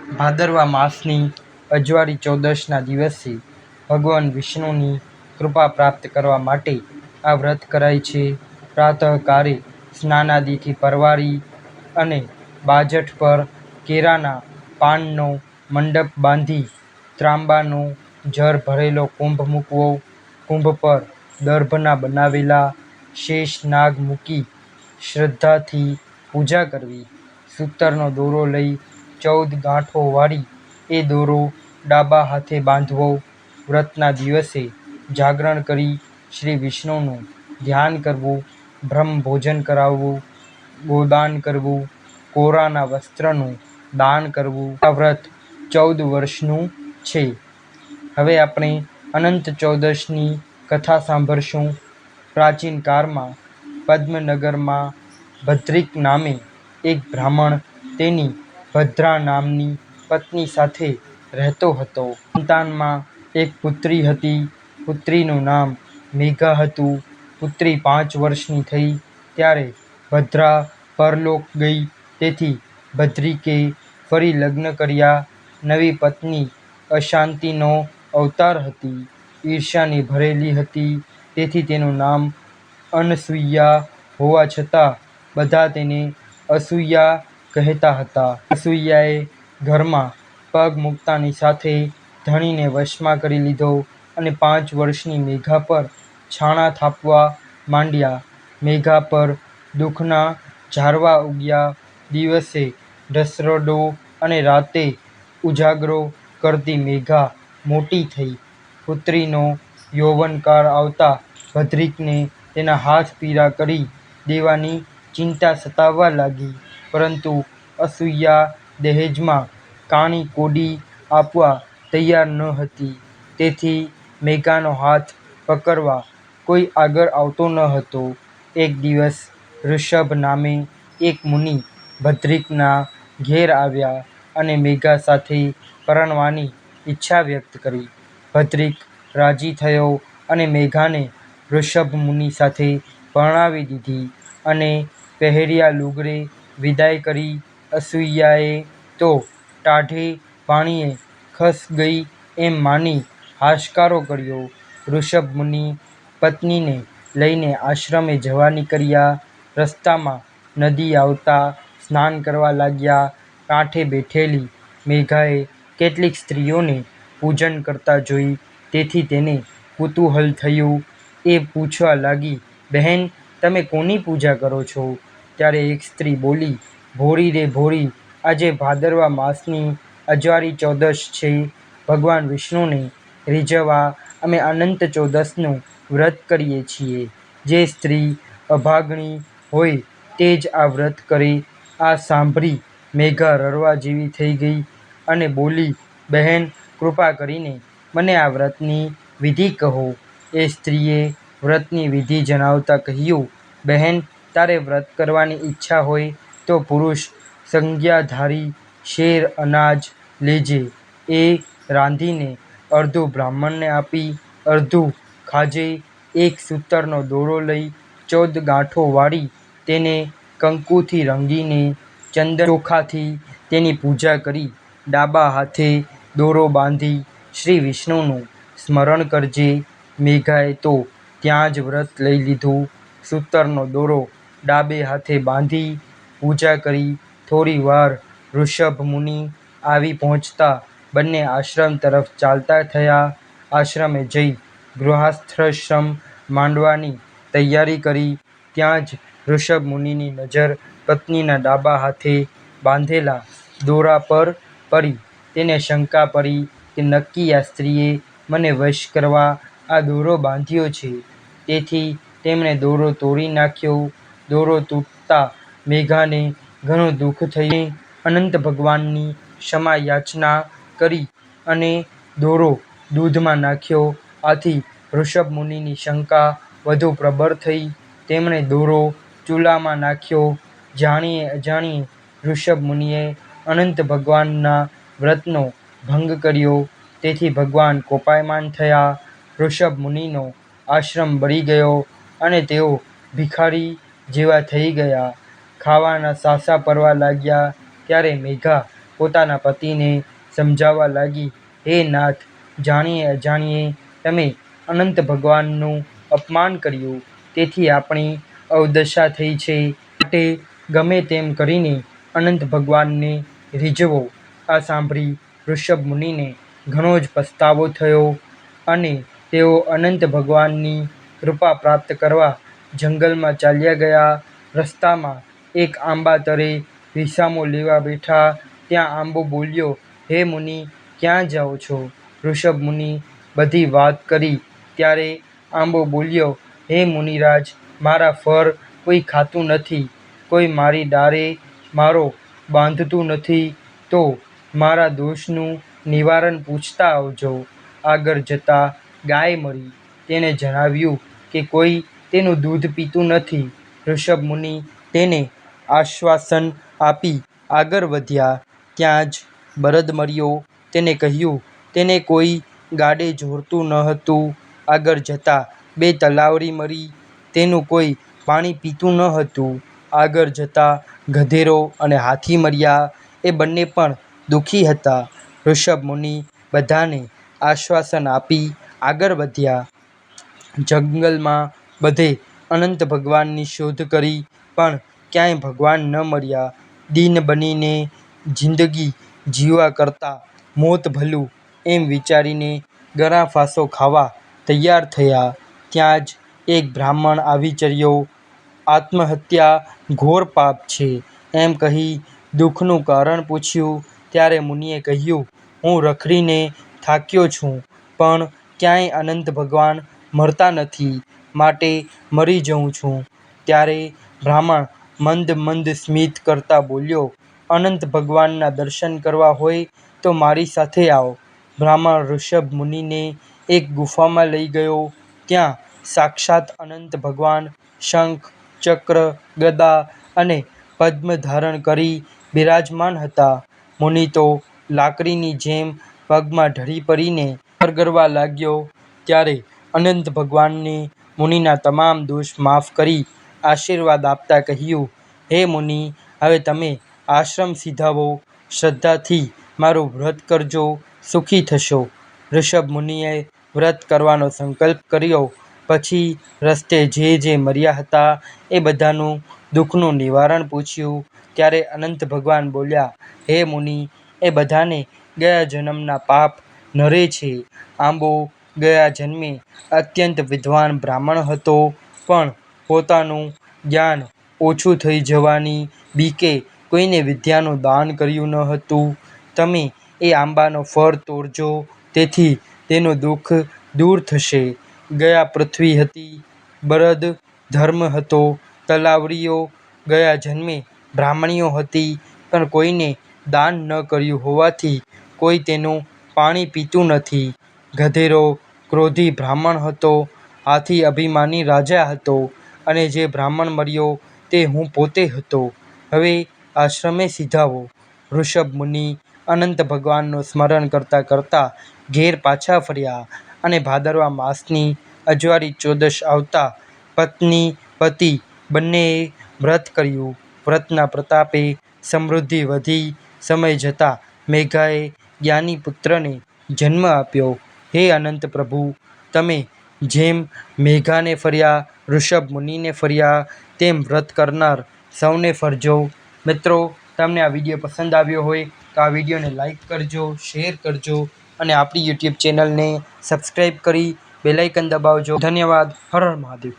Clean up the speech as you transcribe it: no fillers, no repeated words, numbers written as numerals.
ભાદરવા માસની અજવાળી ચૌદશના દિવસે ભગવાન વિષ્ણુની કૃપા પ્રાપ્ત કરવા માટે આ વ્રત કરાય છે. પ્રાતઃકાળે સ્નાનાદિથી પરવારી અને બાજટ પર કેરાના પાનનો મંડપ બાંધી ત્રાંબાનો જળ ભરેલો કુંભ મૂકવો. કુંભ પર દર્ભના બનાવેલા શેષ નાગ મૂકી શ્રદ્ધાથી પૂજા કરવી. સૂતરનો દોરો લઈ 14 ગાંઠો વાળી એ દોરો ડાબા હાથે બાંધવો. વ્રતના દિવસે જાગરણ કરી શ્રી વિષ્ણુનું ધ્યાન કરવું. બ્રહ્મ ભોજન કરાવવું. ગોદાન કરવું. કોરાના વસ્ત્રનું દાન કરવું. આ વ્રત 14 વર્ષનું છે. હવે આપણે અનંત ચૌદશની કથા સાંભળશું. પ્રાચીન કાળમાં પદ્મનગરમાં ભદ્રિક નામે એક બ્રાહ્મણ તેની ભદ્રા નામની પત્ની સાથે રહેતો હતો. સંતાનમાં એક પુત્રી હતી. પુત્રીનું નામ મેઘા હતું. પુત્રી 5 વર્ષની થઈ ત્યારે ભદ્રા પરલોક ગઈ. તેથી ભદ્રિકે ફરી લગ્ન કર્યા. નવી પત્ની અશાંતિનો અવતાર હતી. ઈર્ષ્યાની ભરેલી હતી. તેથી તેનું નામ અનસૂયા હોવા છતાં બધા તેને અસૂયા કહેતા હતા. અસૂયાએ ઘરમાં પગ મૂકતાની સાથે ધણીને વશમાં કરી લીધો અને 5 વર્ષની મેઘા પર છાણા થાપવા માંડ્યા. મેઘા પર દુઃખના ઝારવા ઉગ્યા. દિવસે ઢસરડો અને રાતે ઉજાગરો કરતી મેઘા મોટી થઈ. પુત્રીનો યૌવનકાળ આવતા ભદ્રિકને તેના હાથ પીળા કરી દેવાની ચિંતા સતાવવા લાગી. પરંતુ અસૂયા દહેજમાં કાણી કોડી આપવા તૈયાર ન હતી. તેથી મેઘાનો હાથ પકડવા કોઈ આગળ આવતો ન હતો. એક દિવસ ઋષભ નામે એક મુનિ ભદ્રિકના ઘેર આવ્યા અને મેઘા સાથે પરણવાની ઈચ્છા વ્યક્ત કરી. ભદ્રિક રાજી થયો અને મેઘાને ઋષભ મુનિ સાથે પરણાવી દીધી અને પહેર્યા લુગડે વિદાય કરી. અસૂયાએ તો ટાઢે પાણીએ ખસ ગઈ એમ માની હાશકારો કર્યો. ઋષભ મુનિ પત્નીને લઈને આશ્રમે જવા નીકળ્યા. રસ્તામાં નદી આવતા સ્નાન કરવા લાગ્યા. કાંઠે બેઠેલી મેઘાએ કેટલીક સ્ત્રીઓને પૂજન કરતા જોઈ. તેથી તેને કુતૂહલ થયું. એ પૂછવા લાગી, બહેન, તમે કોની પૂજા કરો છો? ત્યારે એક સ્ત્રી બોલી, ભોળી રે ભોળી, આજે ભાદરવા માસની અજવાળી ચૌદશ છે. ભગવાન વિષ્ણુને રીઝવવા અમે અનંત ચૌદશનું વ્રત કરીએ છીએ. જે સ્ત્રી અભાગણી હોય તે જ આ વ્રત કરે. આ સાંભળી મેઘા રડવા જેવી થઈ ગઈ અને બોલી, બહેન, કૃપા કરીને મને આ વ્રતની વિધિ કહો. એ સ્ત્રીએ વ્રતની વિધિ જણાવતા કહ્યું, બહેન, તારે વ્રત કરવાની ઈચ્છા હોય તો પુરુષ સંજ્ઞાધારી શેર અનાજ લેજે. એ રાંધીને અડધું બ્રાહ્મણને આપી અડધું ખાજે. એક સૂતરનો દોરો લઈ 14 ગાંઠો વાળી તેને કંકુથી રંગીને ચંદન ચોખાથી તેની પૂજા કરી. ડાબા હાથે દોરો બાંધી શ્રી વિષ્ણુનું સ્મરણ કરજે. મેઘાએ તો ત્યાં જ વ્રત લઈ લીધું. સૂતરનો દોરો ડાબે હાથે બાંધી પૂજા કરી. થોડી વાર ઋષભ મુનિ આવી પહોંચતા બંને આશ્રમ તરફ ચાલતા થયા. આશ્રમે જઈ ગૃહસ્થાશ્રમ માંડવાની તૈયારી કરી. ત્યાં જ ઋષભ મુનિની નજર પત્નીના ડાબા હાથે બાંધેલા દોરા પર પડી. તેને શંકા પડી કે નક્કી આ સ્ત્રીએ મને વશ કરવા આ દોરો બાંધ્યો છે. તેથી તેમણે દોરો તોડી નાખ્યો. દોરો તૂટતા મેઘાને ઘણું દુઃખ થયું. અનંત ભગવાનની ક્ષમા યાચના કરી અને દોરો દૂધમાં નાખ્યો. આથી ઋષભ મુનિની શંકા વધુ પ્રબળ થઈ. તેમણે દોરો ચૂલામાં નાખ્યો. જાણીએ અજાણીએ ઋષભ મુનિએ અનંત ભગવાનના વ્રતનો ભંગ કર્યો. તેથી ભગવાન કોપાયમાન થયા. ઋષભ મુનિનો આશ્રમ બળી ગયો અને તેઓ ભિખારી જેવા થઈ ગયા. ખાવાના સાંસા પડવા લાગ્યા. ત્યારે મેઘા પોતાના પતિને સમજાવવા લાગી, હે નાથ, જાણીએ અજાણીએ તમે અનંત ભગવાનનું અપમાન કર્યું, તેથી આપણી અવદશા થઈ છે. માટે ગમે તેમ કરીને અનંત ભગવાનને રીઝવો. આ સાંભળી ઋષભ મુનિને ઘણો જ પસ્તાવો થયો અને તેઓ અનંત ભગવાનની કૃપા પ્રાપ્ત કરવા જંગલમાં ચાલ્યા ગયા. રસ્તામાં એક આંબા તરે વિસામો લેવા બેઠા ત્યાં આંબો બોલ્યો, હે મુનિ, ક્યાં જાઓ છો? ઋષભ મુનિ બધી વાત કરી ત્યારે આંબો બોલ્યો, હે મુનિરાજ, મારા ફળ કોઈ ખાતું નથી, કોઈ મારી ડાળે મારો બાંધતું નથી, તો મારા દોષનું નિવારણ પૂછતા આવજો. આગળ જતાં ગાય મળી. તેણે જણાવ્યું કે કોઈ તેનું દૂધ પીતું નથી. ઋષભ મુનિ તેને આશ્વાસન આપી આગળ વધ્યા. ત્યાં જ બળદ મળ્યો. તેને કહ્યું તેને કોઈ ગાડે જોડતું ન હતું. આગળ જતાં બે તલાવડી મળી. તેનું કોઈ પાણી પીતું ન હતું. આગળ જતાં ગધેડો અને હાથી મળ્યા. એ બંને પણ દુઃખી હતા. ઋષભ મુનિ બધાને આશ્વાસન આપી આગળ વધ્યા. જંગલમાં બધે અનંત ભગવાનની શોધ કરી, પણ ક્યાંય ભગવાન ન મળ્યા. દીન બનીને જિંદગી જીવવા કરતાં મોત ભલું એમ વિચારીને ગળા ફાંસો ખાવા તૈયાર થયા. ત્યાં જ એક બ્રાહ્મણ આવી ચડ્યો. આત્મહત્યા ઘોર પાપ છે એમ કહી દુઃખનું કારણ પૂછ્યું. ત્યારે મુનિએ કહ્યું, હું રખડીને થાક્યો છું, પણ ક્યાંય અનંત ભગવાન મળતા નથી, માટે મરી જઉં છું. ત્યારે બ્રાહ્મણ મંદ મંદ સ્મિત કરતા બોલ્યો, અનંત ભગવાનના દર્શન કરવા હોય તો મારી સાથે આવો. બ્રાહ્મણ ઋષભ મુનિને એક ગુફામાં લઈ ગયો. ત્યાં સાક્ષાત અનંત ભગવાન શંખ, ચક્ર, ગદા અને પદ્મ ધારણ કરી બિરાજમાન હતા. મુનિ તો લાકડીની જેમ પગમાં ઢળી પડીને ગરગરવા લાગ્યો. ત્યારે અનંત ભગવાને મુનિના તમામ દોષ માફ કરી આશીર્વાદ આપતા કહ્યું, હે મુનિ, હવે તમે આશ્રમ સિધાવો. શ્રદ્ધાથી મારું વ્રત કરજો, સુખી થશો. ઋષભ મુનિએ વ્રત કરવાનો સંકલ્પ કર્યો. પછી રસ્તે જે મર્યા હતા એ બધાનું દુઃખનું નિવારણ પૂછ્યું. ત્યારે અનંત ભગવાન બોલ્યા, હે મુનિ, એ બધાને ગયા જન્મના પાપ નડે છે. આંબો ગયા જન્મે અત્યંત વિદ્વાન બ્રાહ્મણ હતો, પણ પોતાનું જ્ઞાન ઓછું થઈ જવાની બીકે કોઈને વિદ્યાનું દાન કર્યું ન હતું. તમે એ આંબાનો ફળ તોડજો, તેથી તેનું દુઃખ દૂર થશે. ગયા પૃથ્વી હતી, બળદ ધર્મ હતો. તલાવડીઓ ગયા જન્મે બ્રાહ્મણીઓ હતી, પણ કોઈને દાન ન કર્યું હોવાથી કોઈ તેનું પાણી પીતું નથી. ગધેડો ક્રોધી બ્રાહ્મણ હતો. હાથી અભિમાની રાજા હતો. અને જે બ્રાહ્મણ મળ્યો તે હું પોતે હતો. હવે આશ્રમે સિધાવો. ઋષભ મુનિ અનંત ભગવાનનું સ્મરણ કરતાં કરતાં ઘેર પાછા ફર્યા. અને ભાદરવા માસની અજવાળી ચોદશ આવતા પત્ની પતિ બંનેએ વ્રત કર્યું. વ્રતના પ્રતાપે સમૃદ્ધિ વધી. સમય જતાં મેઘાએ જ્ઞાની પુત્રને જન્મ આપ્યો. હે અનંત પ્રભુ, તમે જેમ મેઘાને ફર્યા, ઋષભ મુનિને ફર્યા, તેમ વ્રત કરનાર સૌને ફરજો. મિત્રો, તમને આ વિડીયો પસંદ આવ્યો હોય તો આ વિડીયોને લાઈક કરજો, શેર કરજો અને આપણી યુટ્યુબ ચેનલને સબસ્ક્રાઈબ કરી બેલ આઇકન દબાવજો. ધન્યવાદ. હર હર મહાદેવ.